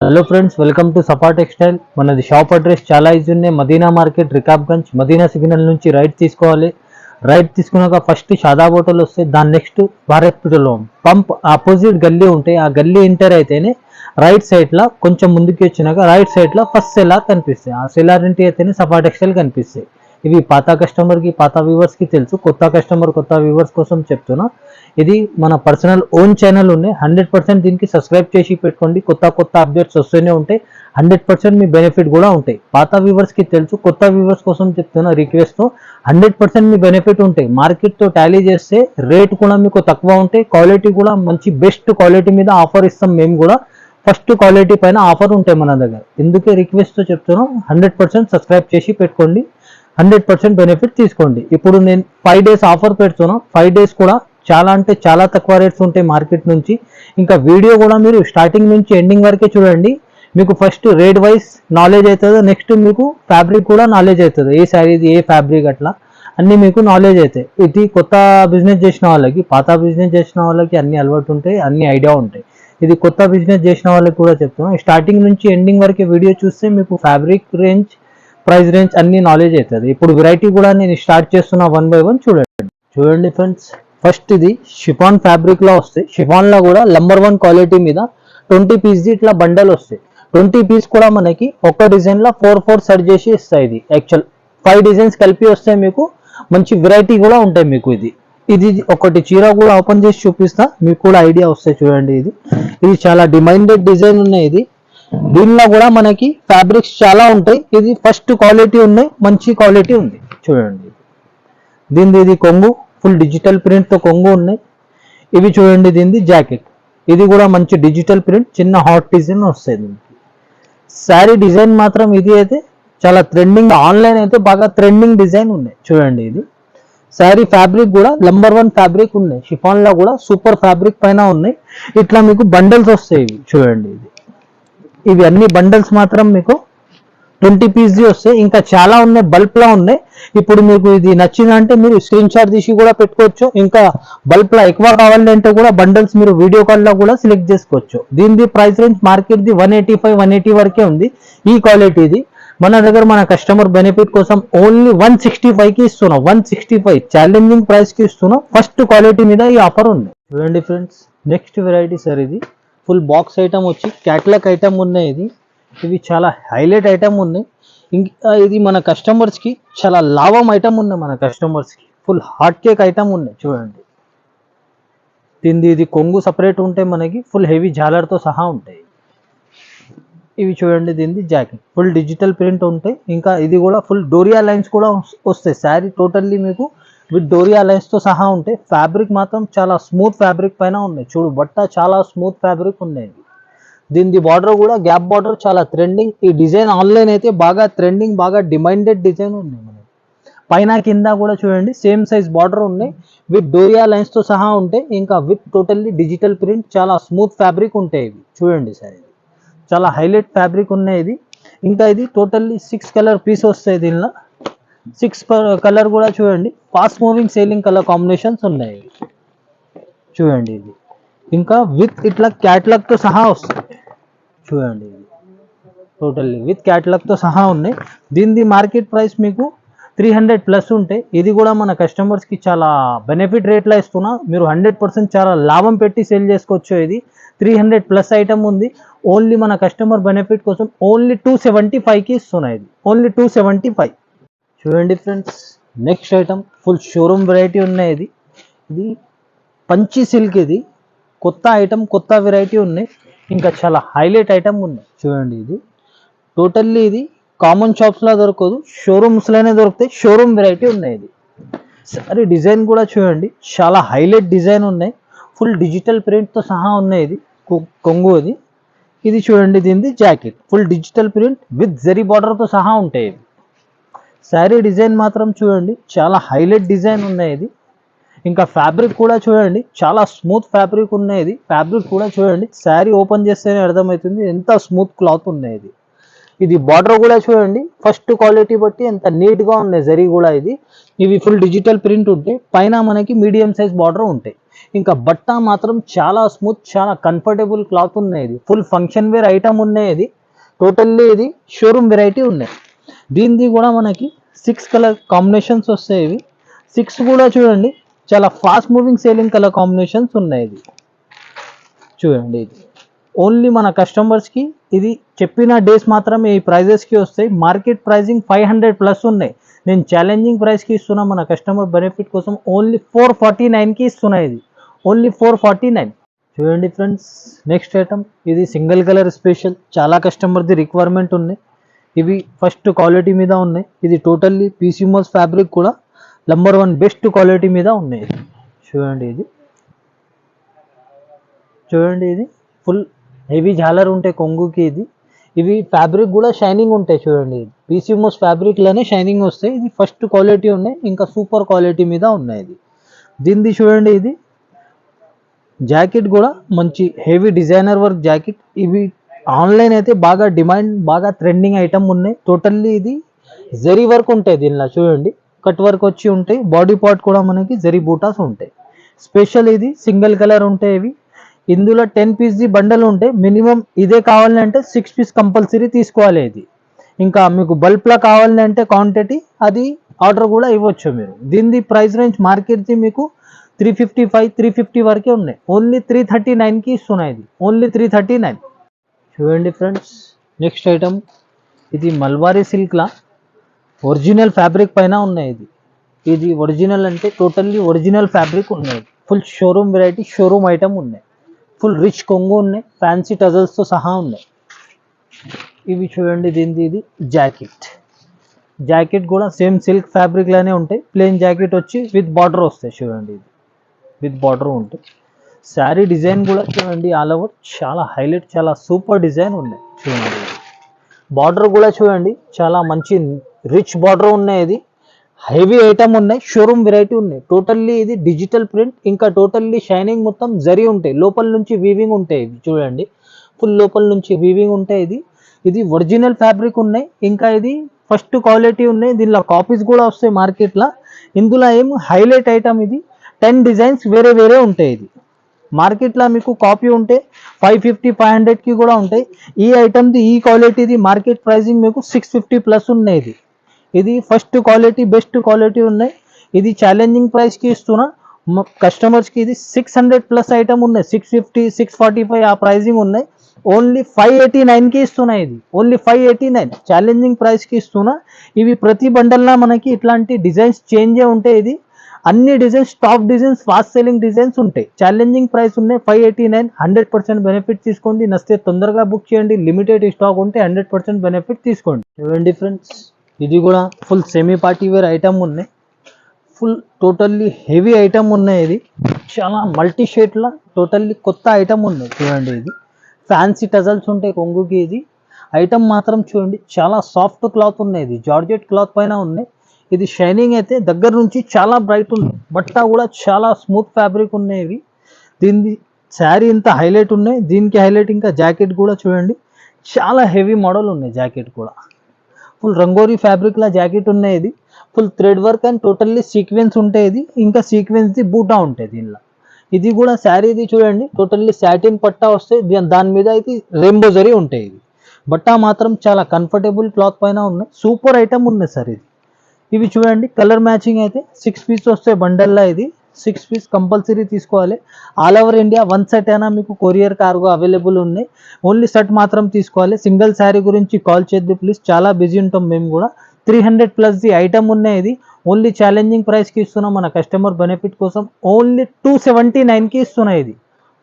Hello friends, welcome to Safa textile. మనది shop address చాలా easy ఉన్నాయి. మదీనా మార్కెట్, రికాబ్గంజ్. మదీనా సిగ్నల్ నుంచి రైట్ తీసుకోవాలి. రైట్ తీసుకున్నాక ఫస్ట్ షాదా హోటల్ వస్తే దాని next Bharat petrol pump opposite గల్లీ ఉంటాయి. ఆ గల్లీ ఎంటర్ అయితేనే రైట్ సైడ్ లా కొంచెం ముందుకు వచ్చినాక రైట్ సైడ్ లా ఫస్ట్ సెలార్ కనిపిస్తాయి. ఆ సెలార్ ఇంటి అయితేనే సఫా టెక్స్టైల్ కనిపిస్తాయి. ఇవి పాత కస్టమర్ కి, పాత వ్యూవర్స్ కి తెలుసు. కొత్త కస్టమర్, కొత్త వ్యూవర్స్ కోసం చెప్తున్నా. ఇది మన పర్సనల్ ఓన్ ఛానల్ ఉన్నాయి. 100% దీనికి సబ్స్క్రైబ్ చేసి పెట్టుకోండి. కొత్త కొత్త అప్డేట్స్ వస్తూనే ఉంటాయి. 100% మీ బెనిఫిట్ కూడా ఉంటాయి. పాత వ్యూవర్స్ కి తెలుసు, కొత్త వ్యూవర్స్ కోసం చెప్తున్నా. రిక్వెస్ట్ తో 100% మీ బెనిఫిట్ ఉంటాయి. మార్కెట్ తో టాలీ చేస్తే రేట్ కూడా మీకు తక్కువ ఉంటాయి. క్వాలిటీ కూడా మంచి బెస్ట్ క్వాలిటీ మీద ఆఫర్ ఇస్తాం. మేము కూడా ఫస్ట్ క్వాలిటీ పైన ఆఫర్ ఉంటాయి మన దగ్గర. ఎందుకే రిక్వెస్ట్ తో చెప్తున్నాం, 100% సబ్స్క్రైబ్ చేసి పెట్టుకోండి. 100% బెనిఫిట్ తీసుకోండి. ఇప్పుడు నేను 5 days ఆఫర్ పెడుతున్నా. 5 days కూడా చాలా అంటే చాలా తక్కువ రేట్స్ ఉంటాయి మార్కెట్ నుంచి. ఇంకా వీడియో కూడా మీరు స్టార్టింగ్ నుంచి ఎండింగ్ వరకే చూడండి. మీకు ఫస్ట్ రేట్ వైజ్ నాలెడ్జ్ అవుతుంది. నెక్స్ట్ మీకు ఫ్యాబ్రిక్ కూడా నాలెడ్జ్ అవుతుంది. ఏ శారీది, ఏ ఫ్యాబ్రిక్, అట్లా అన్ని మీకు నాలెడ్జ్ అవుతాయి. ఇది కొత్త బిజినెస్ చేసిన వాళ్ళకి, పాత బిజినెస్ చేసిన వాళ్ళకి అన్ని అలవాటు ఉంటాయి, అన్ని ఐడియా ఉంటాయి. ఇది కొత్త బిజినెస్ చేసిన వాళ్ళకి కూడా చెప్తున్నాం. స్టార్టింగ్ నుంచి ఎండింగ్ వరకే వీడియో చూస్తే మీకు ఫ్యాబ్రిక్ రేంజ్, ప్రైస్ రేంజ్ అన్ని నాలెడ్జ్ అవుతుంది. ఇప్పుడు వెరైటీ కూడా నేను స్టార్ట్ చేస్తున్నా 1 by 1 చూడండి ఫ్రెండ్స్. ఫస్ట్ ఇది షిఫాన్ ఫ్యాబ్రిక్ లో వస్తాయి. షిఫాన్ లో కూడా నంబర్ 1 క్వాలిటీ మీద 20 పీస్ ఇట్లా బండల్ వస్తాయి. 20 పీస్ కూడా మనకి ఒక డిజైన్ లో 4 సెట్ చేసి ఇస్తాయి. ఇది యాక్చువల్ 5 డిజైన్స్ కలిపి వస్తాయి. మీకు మంచి వెరైటీ కూడా ఉంటాయి. మీకు ఇది ఒకటి చీర కూడా ఓపెన్ చేసి చూపిస్తా, మీకు కూడా ఐడియా వస్తాయి. చూడండి, ఇది చాలా డిమాండెడ్ డిజైన్ ఉన్నాయి. దీనిలో కూడా మనకి ఫ్యాబ్రిక్స్ చాలా ఉంటాయి. ఇది ఫస్ట్ క్వాలిటీ ఉన్నాయి, మంచి క్వాలిటీ ఉంది. చూడండి, ఇది కొంగు ఫుల్ డిజిటల్ ప్రింట్ తో కొంగు ఉన్నాయి. ఇవి చూడండి, దీనిది జాకెట్. ఇది కూడా మంచి డిజిటల్ ప్రింట్, చిన్న హాట్ డిజైన్ వస్తాయి. దీనికి శారీ డిజైన్ మాత్రం ఇది అయితే చాలా ట్రెండింగ్, ఆన్లైన్ అయితే బాగా ట్రెండింగ్ డిజైన్ ఉన్నాయి. చూడండి, ఇది శారీ ఫ్యాబ్రిక్ కూడా నంబర్ 1 ఫ్యాబ్రిక్ ఉన్నాయి. షిఫాన్ లో కూడా సూపర్ ఫ్యాబ్రిక్ పైన ఉన్నాయి. ఇట్లా మీకు బండల్స్ వస్తాయి. ఇవి చూడండి, ఇవి అన్ని బండల్స్ మాత్రం మీకు 20 పీస్ వస్తాయి. ఇంకా చాలా ఉన్నాయి, బల్క్ లా ఉన్నాయి. ఇప్పుడు మీకు ఇది నచ్చిందంటే మీరు స్క్రీన్ షాట్ తీసి కూడా పెట్టుకోవచ్చు. ఇంకా బల్క్ లా ఎక్కువ కావాలంటే కూడా బండల్స్ మీరు వీడియో కాల్ లో కూడా సెలెక్ట్ చేసుకోవచ్చు. దీనిది ప్రైస్ రేంజ్ మార్కెట్ ది 185, 180 వరకే ఉంది. ఈ క్వాలిటీది మన దగ్గర మన కస్టమర్ బెనిఫిట్ కోసం ఓన్లీ 165 కి ఇస్తున్నాం. 165 ఛాలెంజింగ్ ప్రైస్ కి ఇస్తున్నాం. ఫస్ట్ క్వాలిటీ మీద ఈ ఆఫర్ ఉంది. చూడండి ఫ్రెండ్స్, నెక్స్ట్ వెరైటీ సార్. ఇది ఫుల్ బాక్స్ ఐటమ్ వచ్చి క్యాట్లాగ్ ఐటమ్ ఉన్నాయి. ఇవి చాలా హైలైట్ ఐటమ్ ఉన్నాయి. ఇంకా ఇది మన కస్టమర్స్ కి చాలా లాభం ఐటమ్ ఉన్నాయి. మన కస్టమర్స్ కి ఫుల్ హాట్ కేక్ ఐటమ్ ఉన్నాయి. చూడండి, ఇది కొంగు సపరేట్ ఉంటాయి. మనకి ఫుల్ హెవీ జాలర్తో సహా ఉంటాయి. ఇవి చూడండి, దీనిది జాకెట్ ఫుల్ డిజిటల్ ప్రింట్ ఉంటాయి. ఇంకా ఇది కూడా ఫుల్ డోరియా లైన్స్ కూడా వస్తాయి. శారీ టోటల్లీ మీకు విత్ డోరియా లైన్స్ తో సహా ఉంటాయి. ఫ్యాబ్రిక్ మాత్రం చాలా స్మూత్ ఫ్యాబ్రిక్ పైన ఉన్నాయి. చూడు, బట్ట చాలా స్మూత్ ఫ్యాబ్రిక్ ఉన్నాయి. దీనిది బార్డర్ కూడా గ్యాప్ బార్డర్ చాలా ట్రెండింగ్. ఈ డిజైన్ ఆన్లైన్ అయితే బాగా ట్రెండింగ్, బాగా డిమాండెడ్ డిజైన్ ఉన్నాయి. మనకి పైన కింద కూడా చూడండి సేమ్ సైజ్ బార్డర్ ఉన్నాయి. విత్ డోరియా లైన్స్ తో సహా ఉంటాయి. ఇంకా విత్ టోటల్లీ డిజిటల్ ప్రింట్, చాలా స్మూత్ ఫ్యాబ్రిక్ ఉంటాయి. ఇవి చూడండి సార్, ఇది చాలా హైలైట్ ఫ్యాబ్రిక్ ఉన్నాయి. ఇది ఇంకా ఇది టోటల్లీ 6 కలర్ పీస్ వస్తాయి. దీనిలో 6 కలర్ కూడా చూడండి, fast moving selling colour combinations ఉన్నాయి. చూడండి, ఇది ఇంకా విత్ ఇట్లా క్యాట్లాగ్ తో సహా వస్తుంది. చూడండి, ఇది టోటల్లీ విత్ క్యాట్లాగ్ తో సహా ఉన్నాయి. దీనిది మార్కెట్ ప్రైస్ మీకు 300+ ఉంటాయి. ఇది కూడా మన కస్టమర్స్ కి చాలా బెనిఫిట్ రేట్లో ఇస్తున్నా. మీరు 100% చాలా లాభం పెట్టి సేల్ చేసుకోవచ్చు. ఇది 300+ ఐటమ్ ఉంది. ఓన్లీ మన కస్టమర్ బెనిఫిట్ కోసం ఓన్లీ 275 కి ఇస్తున్నా. ఇది ఓన్లీ 275. చూడండి friends, next item full showroom variety ఉన్నాయి. ఇది పంచి సిల్క్. ఇది కొత్త ఐటమ్, కొత్త వెరైటీ ఉన్నాయి. ఇంకా చాలా హైలైట్ ఐటమ్ ఉన్నాయి. చూడండి, ఇది టోటల్లీ ఇది కామన్ షాప్స్ లో దొరకదు, షోరూమ్స్ లోనే దొరుకుతాయి. షోరూమ్ వెరైటీ ఉన్నాయి. ఇది సరే, డిజైన్ కూడా చూడండి, చాలా హైలైట్ డిజైన్ ఉన్నాయి. ఫుల్ డిజిటల్ ప్రింట్ తో సహా ఉన్నాయి. ఇది కొంగు. ఇది చూడండి, దీనిది jacket full digital print with zari border తో సహా ఉంటాయి. శారీ డిజైన్ మాత్రం చూడండి, చాలా హైలైట్ డిజైన్ ఉన్నాయి. ఇది ఇంకా ఫ్యాబ్రిక్ కూడా చూడండి, చాలా స్మూత్ ఫ్యాబ్రిక్ ఉన్నాయి. ఫ్యాబ్రిక్ కూడా చూడండి, శారీ ఓపెన్ చేస్తేనే అర్థమవుతుంది ఎంత స్మూత్ క్లాత్ ఉన్నాయి. ఇది బార్డర్ కూడా చూడండి, ఫస్ట్ క్వాలిటీ బట్టి ఎంత నీట్ గా ఉన్నాయి. జరీ కూడా ఇవి ఫుల్ డిజిటల్ ప్రింట్ ఉంటాయి. పైన మనకి మీడియం సైజ్ బార్డర్ ఉంటాయి. ఇంకా బట్ట మాత్రం చాలా స్మూత్, చాలా కంఫర్టబుల్ క్లాత్ ఉన్నాయి. ఇది ఫుల్ ఫంక్షన్ వేర్ ఐటమ్ ఉన్నాయి. ఇది టోటల్లీ ఇది షోరూమ్ వెరైటీ ఉన్నాయి. దీనిది కూడా మనకి 6 కలర్ కాంబినేషన్స్ వస్తాయి. ఇవి 6 కూడా చూడండి చాలా fast moving selling colour combinations ఉన్నాయి. ఇది చూడండి, ఇది ఓన్లీ మన కస్టమర్స్కి ఇది చెప్పిన డేస్ మాత్రమే ఈ ప్రైజెస్కి వస్తాయి. మార్కెట్ ప్రైజింగ్ 500+ ఉన్నాయి. నేను ఛాలెంజింగ్ ప్రైస్కి ఇస్తున్నా మన కస్టమర్ బెనిఫిట్ కోసం. ఓన్లీ 449కి ఇస్తున్నా. ఇది ఓన్లీ 449. చూడండి ఫ్రెండ్స్, నెక్స్ట్ ఐటమ్ ఇది సింగిల్ కలర్ స్పెషల్. చాలా కస్టమర్ది రిక్వైర్మెంట్ ఉన్నాయి. ఇవి ఫస్ట్ క్వాలిటీ మీద ఉన్నాయి. ఇది టోటల్లీ పీసీ మోస్ ఫ్యాబ్రిక్ కూడా నంబర్ 1 బెస్ట్ క్వాలిటీ మీద ఉన్నాయి. చూడండి, ఇది చూడండి, ఇది ఫుల్ హెవీ జాలర్ ఉంటాయి కొంగుకి. ఇవి ఫ్యాబ్రిక్ కూడా షైనింగ్ ఉంటాయి. చూడండి, ఇది పీసీ మోస్ ఫ్యాబ్రిక్లోనే షైనింగ్ వస్తాయి. ఇది ఫస్ట్ క్వాలిటీ ఉన్నాయి, ఇంకా సూపర్ క్వాలిటీ మీద ఉన్నాయి. ఇది దీనిది చూడండి, ఇది జాకెట్ కూడా మంచి హెవీ డిజైనర్ వర్క్ జాకెట్. ఇవి ఆన్లైన్ అయితే బాగా డిమాండ్, బాగా ట్రెండింగ్ ఐటమ్ ఉన్నాయి. టోటల్లీ ఇది జరీ వర్క్ ఉంటాయి. దీనిలో చూడండి కట్ వర్క్ వచ్చి ఉంటాయి. బాడీ పార్ట్ కూడా మనకి జరీ బూటాస్ ఉంటాయి. స్పెషల్ ఇది సింగిల్ కలర్ ఉంటాయి. ఇవి ఇందులో 10 పీస్ది బండల్ ఉంటాయి. మినిమం ఇదే కావాలంటే 6 పీస్ కంపల్సరీ తీసుకోవాలి. ఇది ఇంకా మీకు బల్క్లో కావాలంటే క్వాంటిటీ అది ఆర్డర్ కూడా ఇవ్వచ్చు మీరు. దీనిది ప్రైస్ రేంజ్ మార్కెట్ది మీకు 355, 350 వరకే ఉన్నాయి. ఓన్లీ 339కి ఇస్తున్నాయి. ఇది ఓన్లీ 339. చూడండి ఫ్రెండ్స్, నెక్స్ట్ ఐటమ్ ఇది మల్వారీ సిల్క్లా ఒరిజినల్ ఫ్యాబ్రిక్ పైన ఉన్నాయి. ఇది ఒరిజినల్ అంటే టోటల్లీ ఒరిజినల్ ఫ్యాబ్రిక్ ఉన్నాయి. Full showroom variety, showroom item ఉన్నాయి. ఫుల్ రిచ్ కొంగు ఉన్నాయి, ఫ్యాన్సీ టజల్స్తో సహా ఉన్నాయి. ఇవి చూడండి, దీనిది ఇది జాకెట్ కూడా సేమ్ సిల్క్ ఫ్యాబ్రిక్ లానే ఉంటాయి. ప్లెయిన్ జాకెట్ వచ్చి విత్ బార్డర్ వస్తాయి. చూడండి, ఇది విత్ బార్డర్ ఉంటాయి. శారీ డిజైన్ కూడా చూడండి ఆల్ ఓవర్ చాలా హైలైట్, చాలా సూపర్ డిజైన్ ఉన్నాయి. చూడండి, బార్డర్ కూడా చూడండి చాలా మంచి రిచ్ బార్డర్ ఉన్నాయి. ఇది హెవీ ఐటమ్ ఉన్నాయి, షోరూమ్ వెరైటీ ఉన్నాయి. టోటల్లీ ఇది డిజిటల్ ప్రింట్, ఇంకా టోటల్లీ షైనింగ్ మొత్తం జరీ ఉంటాయి. లోపల నుంచి వీవింగ్ ఉంటాయి. ఇవి చూడండి ఫుల్ లోపల నుంచి వీవింగ్ ఉంటాయి. ఇది ఒరిజినల్ ఫ్యాబ్రిక్ ఉన్నాయి. ఇంకా ఇది ఫస్ట్ క్వాలిటీ ఉన్నాయి. దీనిలో కాపీస్ కూడా వస్తాయి మార్కెట్లో. ఇందులో ఏం హైలైట్ ఐటమ్ ఇది 10 డిజైన్స్ వేరే వేరే ఉంటాయి. ఇది మార్కెట్లో మీకు కాపీ ఉంటే 550, 500కి కూడా ఉంటాయి. ఈ ఐటమ్ది ఈ క్వాలిటీది మార్కెట్ ప్రైజింగ్ మీకు 650+ ఉన్నాయి. ఇది ఫస్ట్ క్వాలిటీ, బెస్ట్ క్వాలిటీ ఉన్నాయి. ఇది ఛాలెంజింగ్ ప్రైస్కి ఇస్తున్నా కస్టమర్స్కి. ఇది 600+ ఐటమ్ ఉన్నాయి. 650, 645 ఆ ప్రైజింగ్ ఉన్నాయి. ఓన్లీ 589కి ఇస్తున్నాయి. ఇది ఓన్లీ 589 ఛాలెంజింగ్ ప్రైస్కి ఇస్తున్నా. ఇవి ప్రతి బండల్లా మనకి ఇట్లాంటి డిజైన్స్ చేంజే ఉంటాయి. ఇది అన్ని designs top designs, fast selling designs ఉంటాయి. ఛాలెంజింగ్ ప్రైస్ ఉన్నాయి 589. 100% బెనిఫిట్ తీసుకోండి. నచ్చితే తొందరగా బుక్ చేయండి. లిమిటెడ్ స్టాక్ ఉంటే 100% బెనిఫిట్ తీసుకోండి. చూడండి ఫ్రెండ్స్, ఇది కూడా full semi party wear item ఉన్నాయి. ఫుల్ టోటల్లీ హెవీ ఐటమ్ ఉన్నాయి. ఇది చాలా మల్టీ షేడ్లా టోటల్లీ కొత్త ఐటమ్ ఉన్నాయి. చూడండి, ఇది ఫ్యాన్సీ టజల్స్ ఉంటాయి కొంగుకి. ఇది ఐటమ్ మాత్రం చూడండి చాలా సాఫ్ట్ క్లాత్ ఉన్నాయి. ఇది జార్జెట్ క్లాత్ పైన ఉన్నాయి. ఇది షైనింగ్ అయితే దగ్గర నుంచి చాలా బ్రైట్ ఉంది. బట్ట కూడా చాలా స్మూత్ ఫ్యాబ్రిక్ ఉన్నాయి. ఇవి దీని శారీ ఇంత హైలైట్ ఉన్నాయి. దీనికి హైలైట్ ఇంకా జాకెట్ కూడా చూడండి చాలా హెవీ మోడల్ ఉన్నాయి. జాకెట్ కూడా ఫుల్ రంగోరీ ఫ్యాబ్రిక్లా జాకెట్ ఉన్నాయి. ఇది full thread work and totally sequence ఉంటాయి. ఇది ఇంకా సీక్వెన్స్ది బూటా ఉంటాయి దీనిలో. ఇది కూడా శారీది చూడండి టోటల్లీ సాటిన్ పట్టా వస్తాయి. దాని మీద అయితే రెయిన్బో జరీ ఉంటాయి. ఇది బట్ట మాత్రం చాలా కంఫర్టబుల్ క్లాత్ పైన ఉన్నాయి. సూపర్ ఐటమ్ ఉన్నాయి సార్. ఇవి చూడండి కలర్ మ్యాచింగ్ అయితే 6 పీస్ వస్తాయి బండల్లా. ఇది 6 పీస్ కంపల్సరీ తీసుకోవాలి. ఆల్ ఓవర్ ఇండియా 1 సెట్ అయినా మీకు కొరియర్ కార్గో అవైలబుల్ ఉన్నాయి. ఓన్లీ సెట్ మాత్రం తీసుకోవాలి. సింగిల్ శారీ గురించి కాల్ చేద్ది ప్లీజ్, చాలా బిజీ ఉంటాం మేము కూడా. 300+ ఐటమ్ ఉన్నాయి. ఇది ఓన్లీ ఛాలెంజింగ్ ప్రైస్కి ఇస్తున్నాం మన కస్టమర్ బెనిఫిట్ కోసం. ఓన్లీ 279కి ఇస్తున్నాయి. ఇది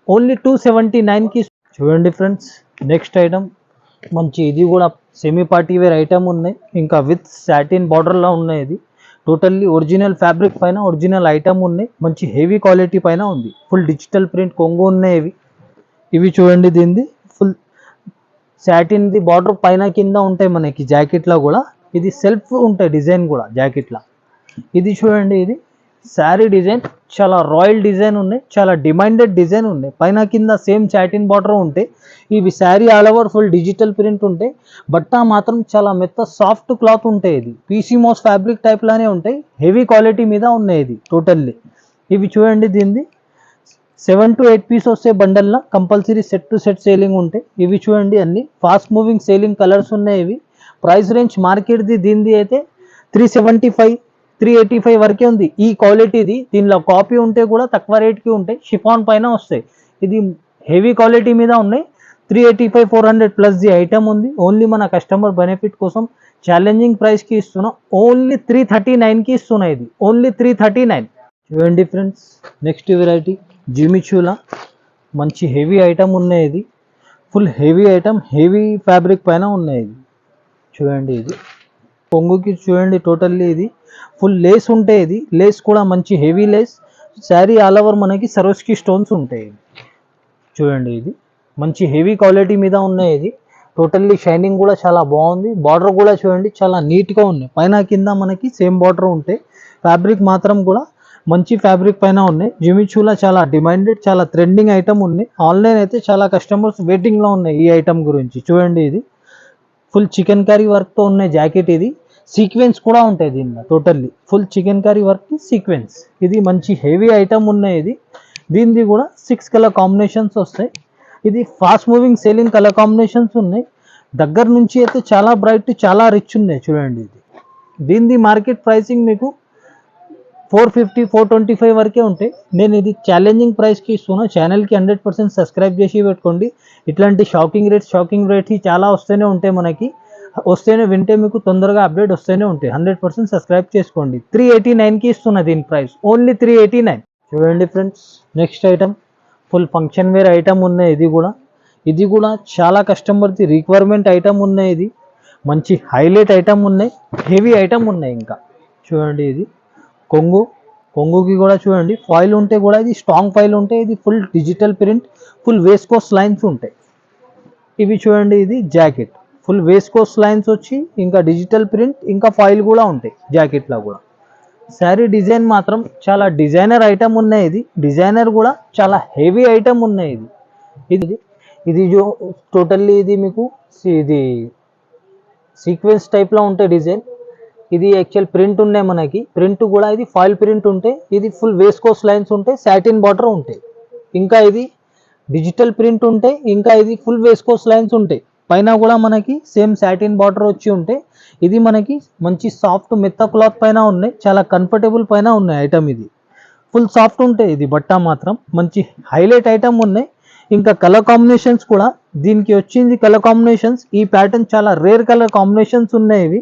ఓన్లీ 279కి. చూడండి ఫ్రెండ్స్, నెక్స్ట్ ఐటమ్ మంచి ఇది కూడా సెమీ పార్టీ వేర్ ఐటమ్ ఉన్నాయి. ఇంకా విత్ సాటిన్ బార్డర్లా ఉన్నాయి. ఇది టోటల్లీ ఒరిజినల్ ఫ్యాబ్రిక్ పైన ఒరిజినల్ ఐటమ్ ఉన్నాయి. మంచి హెవీ క్వాలిటీ పైన ఉంది. ఫుల్ డిజిటల్ ప్రింట్ కొంగు ఉన్నాయి. ఇవి చూడండి, దీనిది ఫుల్ సాటిన్ది బార్డర్ పైన కింద ఉంటాయి మనకి జాకెట్లో కూడా. ఇది సెల్ఫ్ ఉంటాయి డిజైన్ కూడా జాకెట్లో. ఇది చూడండి, ఇది శారీ డిజైన్ చాలా రాయల్ డిజైన్ ఉన్నాయి. చాలా డిమాండెడ్ డిజైన్ ఉన్నాయి. పైన కింద సేమ్ సాటిన్ బార్డర్ ఉంటాయి. ఇవి sari all over full digital print ఉంటాయి. బట్ట మాత్రం చాలా మెత్త సాఫ్ట్ క్లాత్ ఉంటాయి. ఇది పీసీ మోస్ ఫ్యాబ్రిక్ టైప్ లానే ఉంటాయి. హెవీ క్వాలిటీ మీద ఉన్నాయి. ఇది టోటల్లీ. ఇవి చూడండి, దీనిది 7 to 8 పీస్ వస్తే బండల్లా compulsory set to set selling ఉంటాయి. ఇవి చూడండి అన్ని ఫాస్ట్ మూవింగ్ సేలింగ్ కలర్స్ ఉన్నాయి. ఇవి ప్రైస్ రేంజ్ మార్కెట్ది దీనిది అయితే 375 385 వరకే ఉంది. ఈ క్వాలిటీది దీనిలో కాపీ ఉంటే కూడా తక్కువ రేట్కి ఉంటాయి, షిఫాన్ పైన వస్తాయి. ఇది హెవీ క్వాలిటీ మీద ఉన్నాయి. 385 400 ప్లస్ ది ఐటమ్ ఉంది. ఓన్లీ మన కస్టమర్ బెనిఫిట్ కోసం ఛాలెంజింగ్ ప్రైస్కి ఇస్తున్నాం. ఓన్లీ 339కి ఇస్తున్నాయి. ఇది ఓన్లీ 339. చూడండి ఫ్రెండ్స్, నెక్స్ట్ వెరైటీ జిమిచూలా మంచి హెవీ ఐటమ్ ఉన్నాయి. ఇది full heavy item, heavy fabric పైన ఉన్నాయి. ఇది చూడండి, ఇది కొంగుకి చూడండి టోటల్లీ ఇది ఫుల్ లేస్ ఉంటాయి. ఇది లేస్ కూడా మంచి heavy Lay's. Sari all over మనకి సరోస్కి స్టోన్స్ ఉంటాయి. చూడండి, ఇది మంచి హెవీ క్వాలిటీ మీద ఉన్నాయి. ఇది టోటల్లీ షైనింగ్ కూడా చాలా బాగుంది. బార్డర్ కూడా చూడండి చాలా నీట్గా ఉన్నాయి. పైన కింద మనకి సేమ్ బార్డర్ ఉంటాయి. ఫ్యాబ్రిక్ మాత్రం కూడా మంచి ఫ్యాబ్రిక్ పైన ఉన్నాయి. జిమిచూలా చాలా డిమాండెడ్, చాలా ట్రెండింగ్ ఐటమ్ ఉన్నాయి. ఆన్లైన్ అయితే చాలా కస్టమర్స్ వెయిటింగ్లో ఉన్నాయి ఈ ఐటమ్ గురించి. చూడండి, ఇది ఫుల్ చికెన్ కర్రీ వర్క్తో ఉన్నాయి జాకెట్. ఇది సీక్వెన్స్ కూడా ఉంటాయి దీనిలో. Totally full chicken curry work sequence. ఇది మంచి హెవీ ఐటమ్ ఉన్నాయి. ఇది దీనిది కూడా 6 కలర్ కాంబినేషన్స్ వస్తాయి. ఇది fast moving selling colour combinations ఉన్నాయి. దగ్గర నుంచి అయితే చాలా బ్రైట్, చాలా రిచ్ ఉన్నాయి. చూడండి, ఇది దీనిది మార్కెట్ ప్రైసింగ్ మీకు 450 425 వరకే ఉంటాయి. నేను ఇది ఛాలెంజింగ్ ప్రైస్కి ఇస్తున్నా. ఛానల్కి 100% సబ్స్క్రైబ్ చేసి పెట్టుకోండి. ఇట్లాంటి షాకింగ్ రేట్స్ చాలా వస్తూనే ఉంటాయి. మనకి వస్తేనే వింటే మీకు తొందరగా అప్డేట్ వస్తూనే ఉంటాయి. 100% సబ్స్క్రైబ్ చేసుకోండి. 389కి ఇస్తున్నా దీని ప్రైస్, ఓన్లీ 389. చూడండి friends, next item full function wear item ఉన్నాయి. ఇది కూడా చాలా కస్టమర్ది రిక్వైర్మెంట్ ఐటమ్ ఉన్నాయి. ఇది మంచి హైలైట్ ఐటమ్ ఉన్నాయి, హెవీ ఐటమ్ ఉన్నాయి. ఇంకా చూడండి, ఇది కొంగుకి కూడా చూడండి ఫాయిల్ ఉంటే కూడా ఇది స్ట్రాంగ్ ఫాయిల్ ఉంటాయి. ఇది full digital print, full viscose lines ఉంటాయి. ఇవి చూడండి, ఇది జాకెట్ ఫుల్ వేస్కోస్ లైన్స్ వచ్చి ఇంకా డిజిటల్ ప్రింట్ ఇంకా ఫాయిల్ కూడా ఉంటాయి జాకెట్లో కూడా. శారీ డిజైన్ మాత్రం చాలా డిజైనర్ ఐటమ్ ఉన్నాయి. ఇది డిజైనర్ కూడా చాలా హెవీ ఐటమ్ ఉన్నాయి. ఇది టోటల్లీ ఇది మీకు ఇది సీక్వెన్స్ టైప్లో ఉంటాయి డిజైన్. ఇది యాక్చువల్ ప్రింట్ ఉన్నాయి మనకి. ప్రింట్ కూడా ఇది ఫాయిల్ ప్రింట్ ఉంటాయి. ఇది ఫుల్ వేస్కోస్ లైన్స్ ఉంటాయి, సాటిన్ బార్డర్ ఉంటాయి. ఇంకా ఇది డిజిటల్ ప్రింట్ ఉంటాయి. ఇంకా ఇది ఫుల్ వేస్కోస్ లైన్స్ ఉంటాయి. పైన కూడా మనకి సేమ్ సాటిన్ బార్డర్ వచ్చి ఉంటాయి. ఇది మనకి మంచి సాఫ్ట్ మెత్త క్లాత్ పైన ఉన్నాయి. చాలా కంఫర్టబుల్ పైన ఉన్నాయి ఐటమ్. ఇది ఫుల్ సాఫ్ట్ ఉంటాయి. ఇది బట్ట మాత్రం మంచి హైలైట్ ఐటమ్ ఉన్నాయి. ఇంకా కలర్ కాంబినేషన్స్ కూడా దీనికి వచ్చింది. కలర్ కాంబినేషన్స్ ఈ ప్యాటర్న్ చాలా రేర్ కలర్ కాంబినేషన్స్ ఉన్నాయి. ఇవి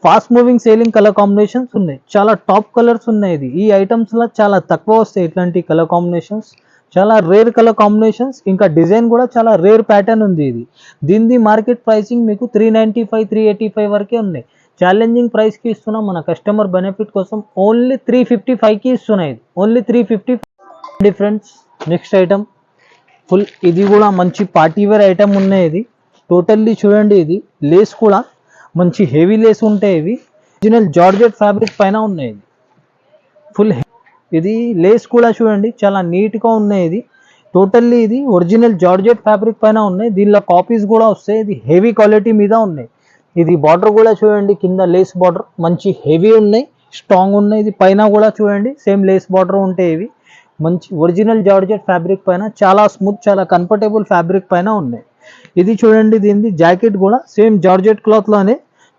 fast moving selling colour combinations ఉన్నాయి. చాలా టాప్ కలర్స్ ఉన్నాయి. ఇది ఈ ఐటమ్స్లో చాలా తక్కువ వస్తాయి ఇట్లాంటి కలర్ కాంబినేషన్స్. చాలా రేర్ కలర్ కాంబినేషన్స్. ఇంకా డిజైన్ కూడా చాలా రేర్ ప్యాటర్న్ ఉంది. ఇది దీనిది మార్కెట్ ప్రైసింగ్ మీకు 395 385 వరకే ఉన్నాయి. ఛాలెంజింగ్ ప్రైస్కి ఇస్తున్నాం మన కస్టమర్ బెనిఫిట్ కోసం. ఓన్లీ 355కి ఇస్తున్నాయి. ఇది only 350. Friends, next item full ఇది కూడా మంచి పార్టీవేర్ ఐటమ్ ఉన్నాయి. ఇది టోటల్లీ చూడండి, ఇది లేస్ కూడా మంచి హెవీ లేస్ ఉంటాయి. ఇవి ఒరిజినల్ జార్జెట్ ఫ్యాబ్రిక్ పైన ఉన్నాయి. ఇది ఫుల్ ఇది లేస్ కూడా చూడండి చాలా నీట్గా ఉన్నాయి. ఇది టోటల్లీ ఇది ఒరిజినల్ జార్జెట్ ఫ్యాబ్రిక్ పైన ఉన్నాయి. దీనిలో కాపీస్ కూడా వస్తాయి. ఇది హెవీ క్వాలిటీ మీద ఉన్నాయి. ఇది బార్డర్ కూడా చూడండి కింద లేస్ బార్డర్ మంచి హెవీ ఉన్నాయి, స్ట్రాంగ్ ఉన్నాయి. ఇది పైన కూడా చూడండి సేమ్ లేస్ బార్డర్ ఉంటాయి. ఇవి మంచి ఒరిజినల్ జార్జెట్ ఫ్యాబ్రిక్ పైన చాలా స్మూత్, చాలా కంఫర్టబుల్ ఫ్యాబ్రిక్ పైన ఉన్నాయి. ఇది చూడండి దీనిది జాకెట్ కూడా సేమ్ జార్జెట్ క్లాత్లోనే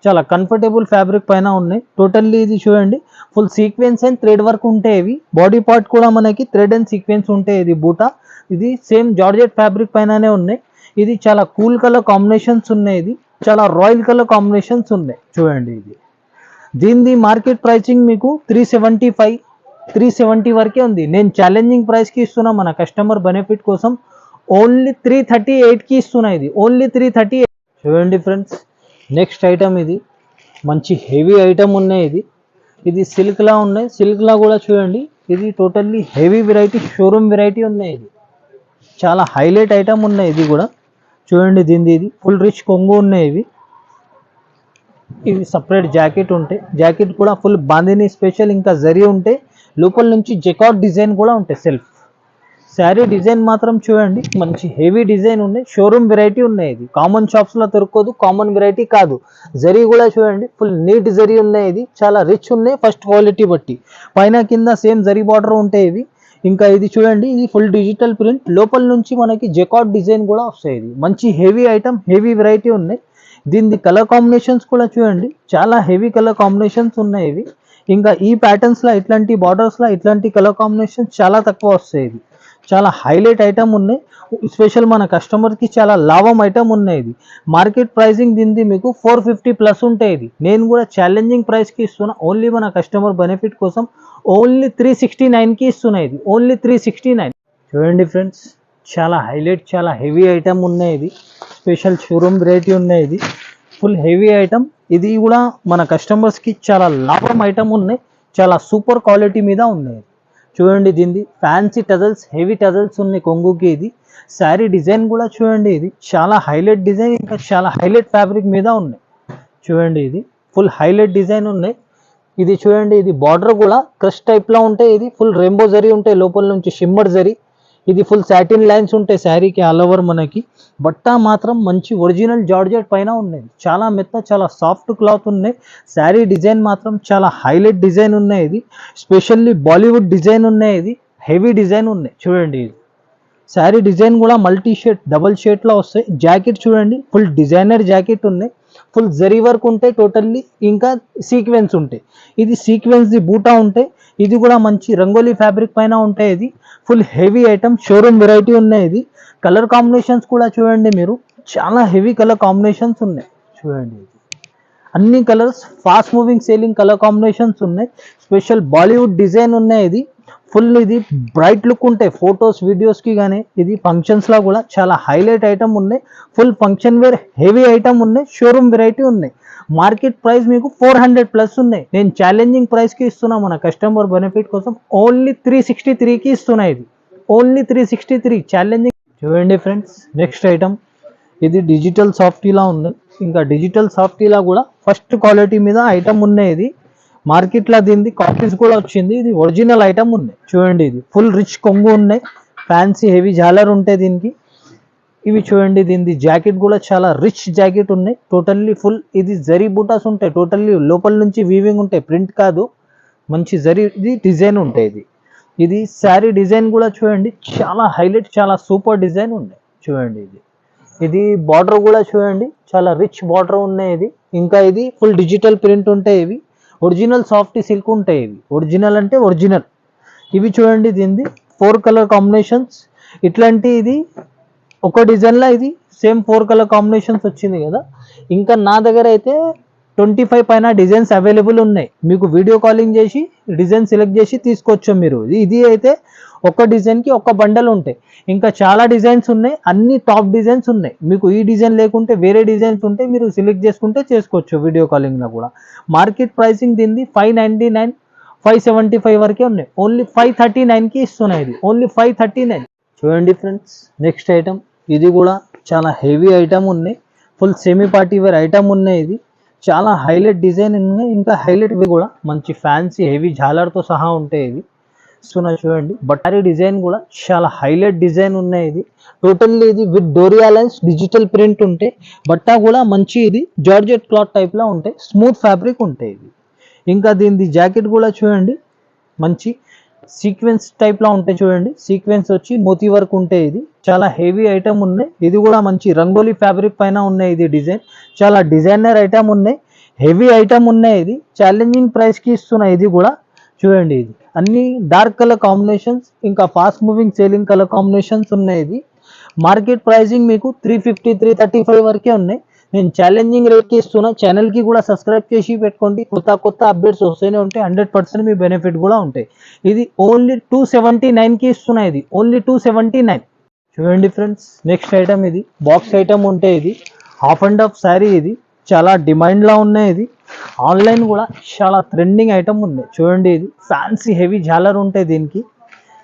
చాలా కంఫర్టబుల్ ఫ్యాబ్రిక్ పైన ఉన్నాయి. టోటల్లీ ఇది చూడండి full sequence and thread work ఉంటాయి. ఇవి బాడీ పార్ట్ కూడా మనకి థ్రెడ్ అండ్ సీక్వెన్స్ ఉంటాయి. ఇది బూటా ఇది సేమ్ జార్జెట్ ఫ్యాబ్రిక్ పైననే ఉన్నాయి. ఇది చాలా కూల్ కలర్ కాంబినేషన్స్ ఉన్నాయి. ఇది చాలా రాయల్ కలర్ కాంబినేషన్స్ ఉన్నాయి. చూడండి, ఇది దీనిది మార్కెట్ ప్రైసింగ్ మీకు 375 370 వరకే ఉంది. నేను ఛాలెంజింగ్ ప్రైస్కి ఇస్తున్నా మన కస్టమర్ బెనిఫిట్ కోసం. ఓన్లీ 338కి ఇస్తున్నా. ఇది ఓన్లీ 338. చూడండి ఫ్రెండ్స్, నెక్స్ట్ ఐటమ్ ఇది మంచి హెవీ ఐటమ్ ఉన్నాయి. ఇది సిల్క్లా ఉన్నాయి. సిల్క్లా కూడా చూడండి ఇది totally heavy variety, showroom variety ఉన్నాయి. ఇది చాలా హైలైట్ ఐటమ్ ఉన్నాయి. ఇది కూడా చూడండి దీనిది ఇది ఫుల్ రిచ్ కొంగు ఉన్నాయి. ఇవి సపరేట్ జాకెట్ ఉంటాయి. జాకెట్ కూడా ఫుల్ బాందిని స్పెషల్ ఇంకా జరీ ఉంటాయి. లోపల నుంచి జెకార్డ్ డిజైన్ కూడా ఉంటాయి. సెల్ఫ్ శారీ డిజైన్ మాత్రం చూడండి మంచి హెవీ డిజైన్ ఉన్నాయి. షోరూమ్ వెరైటీ ఉన్నాయి. ఇది కామన్ షాప్స్లో దొరకదు, కామన్ వెరైటీ కాదు. జరీ కూడా చూడండి ఫుల్ నీట్ జరీ ఉన్నాయి. ఇది చాలా రిచ్ ఉన్నాయి ఫస్ట్ క్వాలిటీ బట్టి. పైన కింద సేమ్ జరీ బార్డర్ ఉంటాయి. ఇంకా ఇది చూడండి, ఇది ఫుల్ డిజిటల్ ప్రింట్, లోపల నుంచి మనకి జెకార్డ్ డిజైన్ కూడా వస్తాయి. ఇది మంచి హెవీ ఐటమ్, హెవీ వెరైటీ ఉన్నాయి. దీని కలర్ కాంబినేషన్స్ కూడా చూడండి, చాలా హెవీ కలర్ కాంబినేషన్స్ ఉన్నాయి ఇవి. ఇంకా ఈ ప్యాటర్న్స్లో ఇట్లాంటి బార్డర్స్లో ఇట్లాంటి కలర్ కాంబినేషన్స్ చాలా తక్కువ వస్తాయి. ఇది చాలా హైలైట్ ఐటమ్ ఉన్నాయి, స్పెషల్ మన కస్టమర్కి చాలా లాభం ఐటమ్ ఉన్నాయి. ఇది మార్కెట్ ప్రైసింగ్ దీనిది మీకు 450 ప్లస్ ఉంటాయి. ఇది నేను కూడా ఛాలెంజింగ్ ప్రైస్కి ఇస్తున్నా, ఓన్లీ మన కస్టమర్ బెనిఫిట్ కోసం. ఓన్లీ 369కి ఇస్తున్నాయి. ఇది ఓన్లీ 369. చూడండి ఫ్రెండ్స్, చాలా హైలైట్, చాలా హెవీ ఐటమ్ ఉన్నాయి. ఇది స్పెషల్ షోరూమ్ వెరైటీ ఉన్నాయి. ఇది ఫుల్ హెవీ ఐటమ్. ఇది కూడా మన కస్టమర్స్కి చాలా లాభం ఐటమ్ ఉన్నాయి, చాలా సూపర్ క్వాలిటీ మీద ఉన్నాయి. చూడండి, దీనిది ఫ్యాన్సీ టజల్స్, హెవీ టజల్స్ ఉన్నాయి కొంగుకి. ఇది శారీ డిజైన్ కూడా చూడండి, ఇది చాలా హైలైట్ డిజైన్, ఇంకా చాలా హైలైట్ ఫ్యాబ్రిక్ మీద ఉన్నాయి. చూడండి, ఇది ఫుల్ హైలైట్ డిజైన్ ఉన్నాయి. ఇది చూడండి, ఇది బార్డర్ కూడా క్రష్ టైప్లో ఉంటాయి. ఇది ఫుల్ రెయిన్బో జరీ ఉంటాయి, లోపల నుంచి షిమ్మర్ జరీ. ఇది ఫుల్ సాటిన్ లైన్స్ ఉంటాయి శారీకి ఆల్ ఓవర్. మనకి బట్ట మాత్రం మంచి ఒరిజినల్ జార్జెట్ పైన ఉన్నాయి, చాలా మెత్త, చాలా సాఫ్ట్ క్లాత్ ఉన్నాయి. శారీ డిజైన్ మాత్రం చాలా హైలైట్ డిజైన్ ఉన్నాయి. ఇది స్పెషల్లీ బాలీవుడ్ డిజైన్ ఉన్నాయి. ఇది హెవీ డిజైన్ ఉన్నాయి. చూడండి, ఇది శారీ డిజైన్ కూడా మల్టీ షేడ్, డబల్ షేడ్లో వస్తాయి. జాకెట్ చూడండి, ఫుల్ డిజైనర్ జాకెట్ ఉన్నాయి, ఫుల్ జరీ వర్క్ ఉంటాయి టోటల్లీ, ఇంకా సీక్వెన్స్ ఉంటాయి. ఇది సీక్వెన్స్ది బూటా ఉంటాయి. ఇది కూడా మంచి రంగోలీ ఫ్యాబ్రిక్ పైన ఉంటాయి. ఇది full heavy item, showroom variety ఉన్నాయి. ఇది కలర్ కాంబినేషన్స్ కూడా చూడండి, మీరు చాలా హెవీ కలర్ కాంబినేషన్స్ ఉన్నాయి. చూడండి, అన్ని colours fast moving selling colour combinations ఉన్నాయి. స్పెషల్ బాలీవుడ్ డిజైన్ ఉన్నాయి. ఇది ఫుల్, ఇది బ్రైట్ లుక్ ఉంటాయి ఫొటోస్ వీడియోస్కి. కానీ ఇది ఫంక్షన్స్లో కూడా చాలా హైలైట్ ఐటమ్ ఉన్నాయి. Full function wear heavy item ఉన్నాయి, షోరూమ్ వెరైటీ ఉన్నాయి. మార్కెట్ ప్రైస్ మీకు 400 ప్లస్ ఉన్నాయి. నేను ఛాలెంజింగ్ ప్రైస్కి ఇస్తున్నా మన కస్టమర్ బెనిఫిట్ కోసం. ఓన్లీ 363కి ఇస్తున్నా. ఇది ఓన్లీ 363 ఛాలెంజింగ్. చూడండి ఫ్రెండ్స్, నెక్స్ట్ ఐటమ్ ఇది డిజిటల్ సాఫ్టీలా ఉంది. ఇంకా డిజిటల్ సాఫ్టీలా కూడా ఫస్ట్ క్వాలిటీ మీద ఐటమ్ ఉన్నాయి. ఇది మార్కెట్లో దీనిది కాపీస్ కూడా వచ్చింది. ఇది ఒరిజినల్ ఐటమ్ ఉన్నాయి. చూడండి, ఇది ఫుల్ రిచ్ కొంగు ఉన్నాయి, ఫ్యాన్సీ హెవీ జాలర్ ఉంటాయి దీనికి. ఇవి చూడండి, దీనిది జాకెట్ కూడా చాలా రిచ్ జాకెట్ ఉన్నాయి. టోటల్లీ ఫుల్ ఇది జరీ బూటాస్ ఉంటాయి, టోటల్లీ లోపల నుంచి వీవింగ్ ఉంటాయి, ప్రింట్ కాదు, మంచి జరీ ఇది డిజైన్ ఉంటాయి. ఇది శారీ డిజైన్ కూడా చూడండి, చాలా హైలైట్, చాలా సూపర్ డిజైన్ ఉన్నాయి. చూడండి, ఇది బార్డర్ కూడా చూడండి, చాలా రిచ్ బార్డర్ ఉన్నాయి. ఇది ఇంకా ఇది ఫుల్ డిజిటల్ ప్రింట్ ఉంటాయి. ఇవి ఒరిజినల్ సాఫ్ట్ సిల్క్ ఉంటాయి. ఇవి ఒరిజినల్ అంటే ఒరిజినల్. ఇవి చూడండి, దీనిది 4 కలర్ కాంబినేషన్స్. ఇట్లాంటి ఇది ఒక డిజైన్లో ఇది సేమ్ 4 కలర్ కాంబినేషన్స్ వచ్చింది కదా. ఇంకా నా దగ్గర అయితే 25 పైన డిజైన్స్ అవైలబుల్ ఉన్నాయి. మీకు వీడియో కాలింగ్ చేసి డిజైన్ సెలెక్ట్ చేసి తీసుకోవచ్చు మీరు. ఇది అయితే ఒక డిజైన్కి ఒక బండల్ ఉంటాయి. ఇంకా చాలా డిజైన్స్ ఉన్నాయి, అన్ని టాప్ డిజైన్స్ ఉన్నాయి. మీకు ఈ డిజైన్ లేకుంటే వేరే డిజైన్స్ ఉంటే మీరు సెలెక్ట్ చేసుకుంటే చేసుకోవచ్చు వీడియో కాలింగ్లో కూడా. మార్కెట్ ప్రైసింగ్ దీనిది 599, 575 వరకే ఉన్నాయి. ఓన్లీ 539కి ఇస్తున్నాయి. ఇది ఓన్లీ 539. చూడండి ఫ్రెండ్స్, నెక్స్ట్ ఐటమ్ ఇది కూడా చాలా హెవీ ఐటమ్ ఉన్నాయి, full semi party wear item ఉన్నాయి. ఇది చాలా హైలైట్ డిజైన్ ఉన్నాయి, ఇంకా హైలైట్ కూడా మంచి ఫ్యాన్సీ హెవీ జాలర్తో సహా ఉంటాయి. ఇవి చూడండి, బట్టారీ డిజైన్ కూడా చాలా హైలైట్ డిజైన్ ఉన్నాయి. ఇది టోటల్లీ ఇది with doria lines digital print ఉంటాయి. బట్ట కూడా మంచి ఇది జార్జెట్ క్లాత్ టైప్లో ఉంటాయి, స్మూత్ ఫ్యాబ్రిక్ ఉంటాయి. ఇది ఇంకా దీనిది జాకెట్ కూడా చూడండి, మంచి సీక్వెన్స్ టైప్లో ఉంటాయి. చూడండి, సీక్వెన్స్ వచ్చి మోతీ వర్క్ ఉంటాయి. ఇది చాలా హెవీ ఐటమ్ ఉన్నాయి. ఇది కూడా మంచి రంగోలీ ఫ్యాబ్రిక్ పైన ఉన్నాయి. ఇది డిజైన్ చాలా డిజైనర్ ఐటమ్ ఉన్నాయి, హెవీ ఐటమ్ ఉన్నాయి. ఇది ఛాలెంజింగ్ ప్రైస్కి ఇస్తున్నాయి. ఇది కూడా చూడండి, ఇది అన్ని డార్క్ కలర్ కాంబినేషన్స్, ఇంకా fast moving selling colour combinations ఉన్నాయి. ఇది మార్కెట్ ప్రైసింగ్ మీకు 350, 335 వరకే ఉన్నాయి. నేను ఛాలెంజింగ్ రేట్కి ఇస్తున్నా. ఛానల్కి కూడా సబ్స్క్రైబ్ చేసి పెట్టుకోండి, కొత్త అప్డేట్స్ వస్తూనే ఉంటాయి. 100% మీ బెనిఫిట్ కూడా ఉంటాయి. ఇది ఓన్లీ 279కి ఇస్తున్నాయి. ఇది ఓన్లీ 279. చూడండి ఫ్రెండ్స్, నెక్స్ట్ ఐటమ్ ఇది బాక్స్ ఐటమ్ ఉంటే ఇది హాఫ్ అండ్ హాఫ్ శారీ. ఇది చాలా డిమాండ్లో ఉన్నాయి. ఇది ఆన్లైన్ కూడా చాలా ట్రెండింగ్ ఐటమ్ ఉంది. చూడండి, ఇది ఫ్యాన్సీ హెవీ జాలర్ ఉంటాయి దీనికి.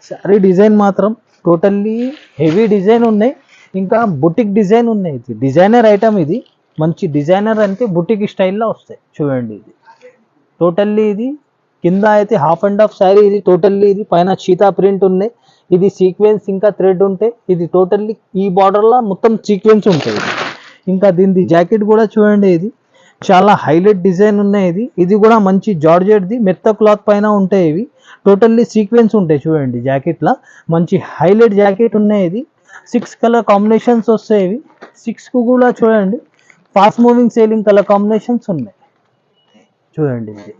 శారీ డిజైన్ మాత్రం టోటల్లీ హెవీ డిజైన్ ఉన్నాయి, ఇంకా బుటిక్ డిజైన్ ఉన్నాయి. ఇది డిజైనర్ ఐటమ్. ఇది మంచి డిజైనర్ అంటే బుటిక్ స్టైల్లో వస్తాయి. చూడండి, ఇది టోటల్లీ ఇది కింద అయితే హాఫ్ అండ్ హాఫ్ శారీ. ఇది టోటల్లీ ఇది పైన చీతా ప్రింట్ ఉన్నాయి. ఇది సీక్వెన్స్ ఇంకా థ్రెడ్ ఉంటాయి. ఇది టోటల్లీ ఈ బార్డర్లో మొత్తం సీక్వెన్స్ ఉంటాయి. ఇంకా దీనిది జాకెట్ కూడా చూడండి, ఇది చాలా హైలైట్ డిజైన్ ఉన్నాయి. ఇది కూడా మంచి జార్జెట్ది మెత్త క్లాత్ పైన ఉంటాయి. ఇవి టోటల్లీ సీక్వెన్స్ ఉంటాయి చూడండి. జాకెట్లా మంచి హైలైట్ జాకెట్ ఉన్నాయి. ఇది 6 కలర్ కాంబినేషన్స్ వస్తాయి. ఇవి 6కు కూడా చూడండి fast moving selling colour combinations ఉన్నాయి చూడండి. ఇది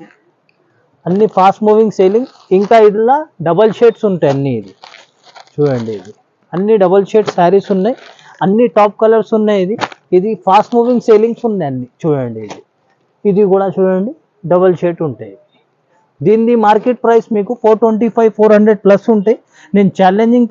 అన్ని ఫాస్ట్ మూవింగ్ సేలింగ్. ఇంకా ఇదిలా డబల్ షేడ్స్ ఉంటాయి అన్ని. ఇది చూడండి. ఇది అన్ని డబల్ షేడ్ శారీస్ ఉన్నాయి. అన్ని టాప్ కలర్స్ ఉన్నాయి. ఇది ఫాస్ట్ మూవింగ్ సేలింగ్స్ ఉన్నాయి అన్ని చూడండి. ఇది కూడా చూడండి డబల్ షేడ్ ఉంటాయి. దీని మార్కెట్ ప్రైస్ మీకు 425 400 ప్లస్ ఉంటాయి. నేను ఛాలెంజింగ్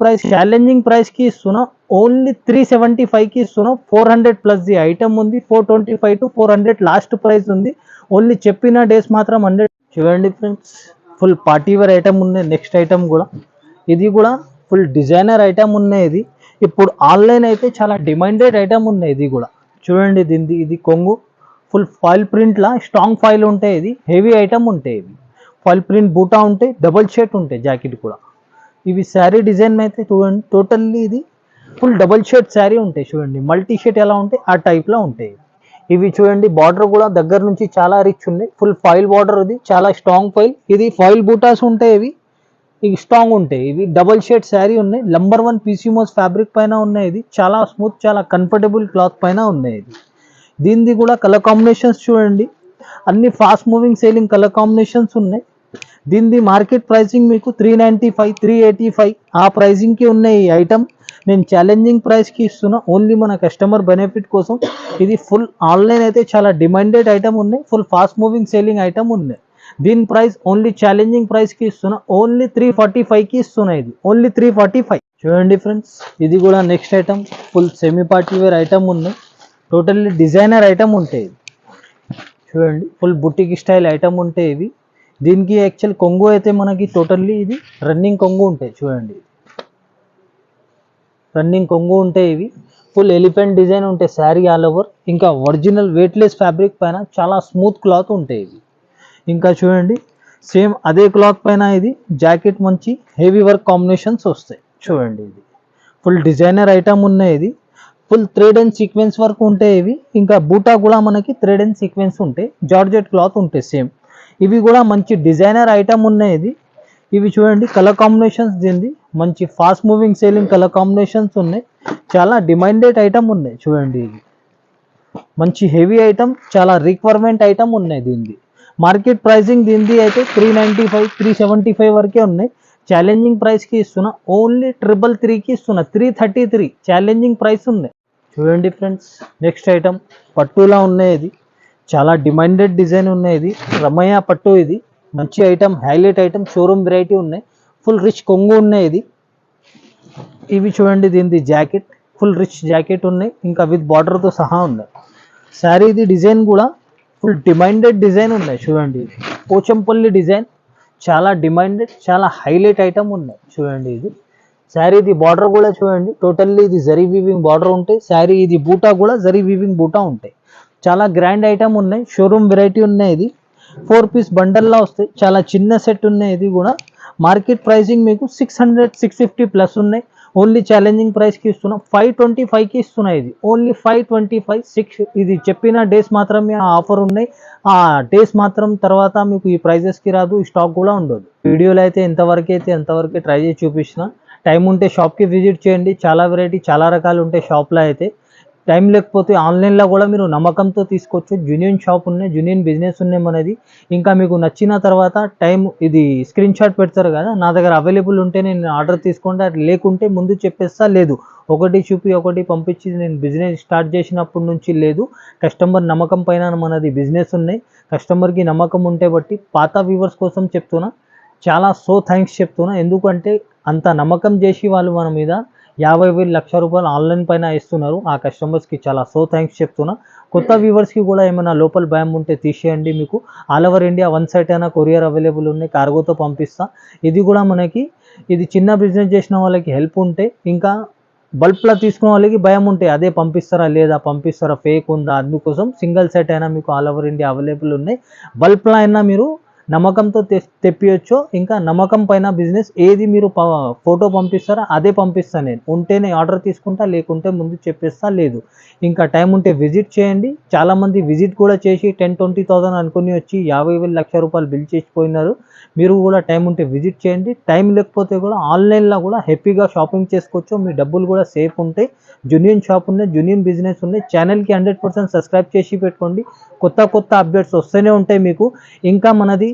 ప్రైస్కి ఇస్తున్నా. ఓన్లీ 375కి ఇస్తున్నా. 400 ప్లస్ ది ఐటమ్ ఉంది. 425 to 400 లాస్ట్ ప్రైస్ ఉంది. ఓన్లీ చెప్పిన డేస్ మాత్రం 100. చూడండి friends, full party wear item ఉన్నాయి. నెక్స్ట్ ఐటమ్ కూడా ఇది కూడా ఫుల్ డిజైనర్ ఐటమ్ ఉన్నాయి. ఇది ఇప్పుడు ఆన్లైన్ అయితే చాలా డిమాండెడ్ ఐటమ్ ఉన్నాయి. ఇది కూడా చూడండి. ఇది కొంగు ఫుల్ ఫాయిల్ ప్రింట్లా స్ట్రాంగ్ ఫాయిల్ ఉంటాయి. ఇది హెవీ ఐటమ్ ఉంటాయి. ఇది ఫాయిల్ ప్రింట్ బూటా ఉంటాయి. డబల్ షేడ్ ఉంటాయి జాకెట్ కూడా. ఇవి శారీ డిజైన్ అయితే చూడండి. టోటల్లీ ఇది ఫుల్ డబల్ షేడ్ శారీ ఉంటాయి చూడండి. మల్టీ షేడ్ ఎలా ఉంటాయి ఆ టైప్లో ఉంటాయి. ఇవి చూడండి బార్డర్ కూడా దగ్గర నుంచి చాలా రిచ్ ఉన్నాయి. Full foil border. ఇది చాలా స్ట్రాంగ్ ఫాయిల్. ఇది ఫాయిల్ బూటాస్ ఉంటాయి. ఇవి స్ట్రాంగ్ ఉంటాయి. ఇవి డబల్ షేడ్ శారీ ఉన్నాయి. నంబర్ 1 పీసీమోస్ ఫ్యాబ్రిక్ పైన ఉన్నాయి. ఇది చాలా స్మూత్, చాలా కంఫర్టబుల్ క్లాత్ పైన ఉన్నాయి. దీనిది కూడా కలర్ కాంబినేషన్స్ చూడండి. అన్ని fast moving selling colour combinations ఉన్నాయి. దీనిది మార్కెట్ ప్రైసింగ్ మీకు 395 385 ఆ ప్రైసింగ్కి ఉన్నాయి ఈ ఐటమ్. నేను ఛాలెంజింగ్ ప్రైస్కి ఇస్తున్నా. ఓన్లీ మన కస్టమర్ బెనిఫిట్ కోసం. ఇది ఫుల్ ఆన్లైన్ అయితే చాలా డిమాండెడ్ ఐటమ్ ఉన్నాయి. Full fast moving selling item ఉన్నాయి. దీని ప్రైస్ ఓన్లీ ఛాలెంజింగ్ ప్రైస్కి ఇస్తున్నా. ఓన్లీ 345కి ఇస్తున్నా. ఇది ఓన్లీ 345. చూడండి ఫ్రెండ్స్, ఇది కూడా next item full semi party wear item ఉన్నాయి. టోటల్లీ డిజైనర్ ఐటమ్ ఉంటాయి. చూడండి ఫుల్ బుటిక్ స్టైల్ ఐటమ్ ఉంటాయి. ఇవి దీనికి యాక్చువల్ కొంగు అయితే మనకి టోటల్లీ ఇది రన్నింగ్ కొంగు ఉంటాయి. చూడండి రన్నింగ్ కొంగు ఉంటాయి. ఇవి ఫుల్ ఎలిఫెంట్ డిజైన్ ఉంటాయి శారీ ఆల్ ఓవర్. ఇంకా ఒరిజినల్ వెయిట్లెస్ ఫ్యాబ్రిక్ పైన చాలా స్మూత్ క్లాత్ ఉంటాయి. ఇవి ఇంకా చూడండి సేమ్ అదే క్లాత్ పైన ఇది జాకెట్ మంచి హెవీ వర్క్ కాంబినేషన్స్ వస్తాయి. చూడండి ఇది ఫుల్ డిజైనర్ ఐటమ్ ఉన్నాయి. ఇది full thread and sequence work ఉంటాయి. ఇవి ఇంకా బూటా కూడా మనకి థ్రెడ్ అండ్ సీక్వెన్స్ ఉంటాయి. జార్జెట్ క్లాత్ ఉంటాయి సేమ్. ఇవి కూడా మంచి డిజైనర్ ఐటమ్ ఉన్నాయి. ఇవి చూడండి కలర్ కాంబినేషన్స్. దీనిది మంచి fast moving selling colour combinations ఉన్నాయి. చాలా డిమాండెడ్ ఐటమ్ ఉన్నాయి. చూడండి ఇది మంచి హెవీ ఐటమ్, చాలా రిక్వైర్మెంట్ ఐటమ్ ఉన్నాయి. దీనిది మార్కెట్ ప్రైసింగ్ దీనిది అయితే 395 375 వరకే ఉన్నాయి. ఛాలెంజింగ్ ప్రైస్కి ఇస్తున్నా. ఓన్లీ 333కి ఇస్తున్నా. 333 ఛాలెంజింగ్ ప్రైస్ ఉన్నాయి. చూడండి ఫ్రెండ్స్, నెక్స్ట్ ఐటమ్ పట్టులా ఉన్నాయి. ఇది చాలా డిమాండెడ్ డిజైన్ ఉన్నాయి. ఇది రమయ్య పట్టు. ఇది మంచి item, highlight item, showroom variety ఉన్నాయి. ఫుల్ రిచ్ కొంగు ఉన్నాయి. ఇవి చూడండి దీనిది జాకెట్ ఫుల్ రిచ్ జాకెట్ ఉన్నాయి. ఇంకా విత్ బార్డర్తో సహా ఉన్నాయి. శారీ ఇది డిజైన్ కూడా ఫుల్ డిమాండెడ్ డిజైన్ ఉన్నాయి. చూడండి పోచంపల్లి డిజైన్ చాలా డిమాండెడ్, చాలా హైలైట్ ఐటమ్ ఉన్నాయి. చూడండి ఇది శారీ. ఇది బార్డర్ కూడా చూడండి టోటల్లీ ఇది జరీ వీవింగ్ బార్డర్ ఉంటాయి. శారీ ఇది బూటా కూడా జరీ వీవింగ్ బూటా ఉంటాయి. చాలా గ్రాండ్ ఐటమ్ ఉన్నాయి. షోరూమ్ వెరైటీ ఉన్నాయి. ఇది 4 పీస్ బండల్లా వస్తాయి. చాలా చిన్న సెట్ ఉన్నాయి. ఇది కూడా మార్కెట్ ప్రైసింగ్ మీకు 600 650 ప్లస్ ఉన్నాయి. ఓన్లీ ఛాలెంజింగ్ ప్రైస్కి ఇస్తున్నా. 525కి ఇస్తున్నా. ఇది ఓన్లీ 525 6. ఇది చెప్పిన డేస్ మాత్రమే ఆ ఆఫర్ ఉన్నాయి. ఆ డేస్ మాత్రం తర్వాత మీకు ఈ ప్రైజెస్కి రాదు. ఈ స్టాక్ కూడా ఉండదు. వీడియోలో అయితే ఎంతవరకే ట్రై చేసి చూపించిన. టైం ఉంటే షాప్కి విజిట్ చేయండి. చాలా వెరైటీ, చాలా రకాలు ఉంటాయి షాప్లో అయితే. టైం లేకపోతే ఆన్లైన్లో కూడా మీరు నమ్మకంతో తీసుకోవచ్చు. జెన్యూన్ షాప్ ఉన్నాయి, జెన్యూన్ బిజినెస్ ఉన్నాయి మనది. ఇంకా మీకు నచ్చిన తర్వాత టైం ఇది స్క్రీన్ షాట్ పెడతారు కదా, నా దగ్గర అవైలబుల్ ఉంటే నేను ఆర్డర్ తీసుకుంటే, అది లేకుంటే ముందు చెప్పేస్తా. లేదు ఒకటి చూపి ఒకటి పంపించి నేను బిజినెస్ స్టార్ట్ చేసినప్పటి నుంచి లేదు. కస్టమర్ నమ్మకం పైన మనది బిజినెస్ ఉన్నాయి. కస్టమర్కి నమ్మకం ఉంటే బట్టి పాత వ్యూవర్స్ కోసం చెప్తున్నా. చాలా థ్యాంక్స్ చెప్తున్నా. ఎందుకంటే అంత నమ్మకం చేసి వాళ్ళు మన మీద 50,000 లక్ష రూపాయలు ఆన్లైన్ పైన ఇస్తున్నారు. ఆ కస్టమర్స్కి చాలా థ్యాంక్స్ చెప్తున్నా. కొత్త వ్యూవర్స్కి కూడా ఏమైనా లోపల భయం ఉంటే తీసేయండి. మీకు ఆల్ ఓవర్ ఇండియా 1 సైట్ అయినా కొరియర్ అవైలబుల్ ఉన్నాయి. కార్గోతో పంపిస్తా. ఇది కూడా మనకి ఇది చిన్న బిజినెస్ చేసిన వాళ్ళకి హెల్ప్ ఉంటే, ఇంకా బల్క్లో తీసుకున్న వాళ్ళకి భయం ఉంటాయి. అదే పంపిస్తారా ఫేక్ ఉందా, అందుకోసం సింగిల్ సెట్ అయినా మీకు ఆల్ ఓవర్ ఇండియా అవైలబుల్ ఉన్నాయి. బల్క్లో అయినా మీరు నమ్మకంతో తెప్పియొచ్చు. ఇంకా నమ్మకం పైన బిజినెస్. ఏది మీరు ఫోటో పంపిస్తారో అదే పంపిస్తాను నేను. ఉంటేనే ఆర్డర్ తీసుకుంటా, లేకుంటే ముందు చెప్పేస్తా, లేదు. ఇంకా టైం ఉంటే విజిట్ చేయండి. చాలామంది విజిట్ కూడా చేసి 10,000-20,000 అనుకుని వచ్చి 50,000 లక్ష రూపాయలు బిల్ చేసిపోయినారు. మీరు కూడా టైం ఉంటే విజిట్ చేయండి. టైం లేకపోతే కూడా ఆన్లైన్లో కూడా హ్యాపీగా షాపింగ్ చేసుకోవచ్చు. మీ డబ్బులు కూడా సేఫ్ ఉంటాయి. జెన్యూన్ షాప్ ఉన్నాయి, జెన్యూన్ బిజినెస్ ఉన్నాయి. ఛానల్కి 100% సబ్స్క్రైబ్ చేసి పెట్టుకోండి. కొత్త అప్డేట్స్ వస్తూనే ఉంటాయి మీకు. ఇంకా మనది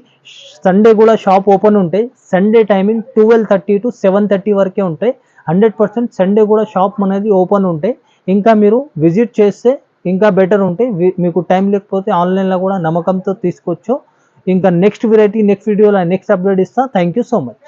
సండే కూడా షాప్ ఓపెన్ ఉంటాయి. సండే టైమింగ్ 12:30 to 7:30 వరకే ఉంటాయి. 100% సండే కూడా షాప్ మనది ఓపెన్ ఉంటాయి. ఇంకా మీరు విజిట్ చేస్తే ఇంకా బెటర్ ఉంటాయి. మీకు టైం లేకపోతే ఆన్లైన్లో కూడా నమ్మకంతో తీసుకోవచ్చు. ఇంకా నెక్స్ట్ వెరైటీ నెక్స్ట్ వీడియోలో నెక్స్ట్ అప్డేట్ ఇస్తా. Thank you so much.